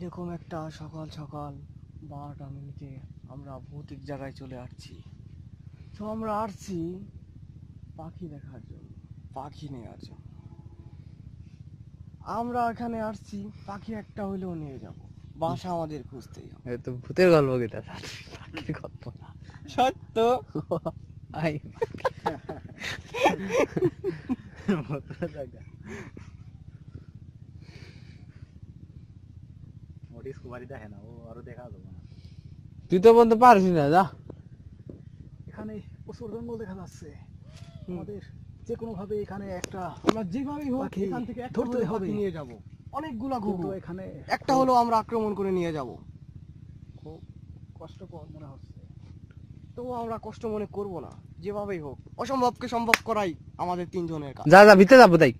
এরকম একটা সকাল সকাল 12টা মিনিটে আমরা ভৌতিক জায়গায় চলে আসছি। তো আমরা আসছি পাখি দেখার জন্য, পাখি নেওয়ার জন্য। আমরা এখানে আসছি পাখি একটা হইলেও নিয়ে যাব, বাসা আমাদের খুঁজতেই হবে। এ তো ভূতের গল্প কিটা, পাখির গল্প না। সত্য। আই তুই তো বলতে পারিস না, যা। এখানে প্রচুর জঙ্গল দেখা যাচ্ছে। আমাদের যে কোনো ভাবে এখানে একটা আমরা যেভাবেই হোক পাখি এখান থেকে একটা ধরতে হলেও হবে। পাখি নিয়ে যাব। অনেকগুলা কিন্তু ঘুরবো, এখানে একটা হলেও আমরা আক্রমণ করে নিয়ে যাব। খুব কষ্টকর মনে হচ্ছে। তো আমরা কষ্ট মনে করব না, যেভাবেই হোক। অসম্ভবকে সম্ভব করাই আমাদের তিনজনের কাজ। যা যা ভিতরে যাবো তাই।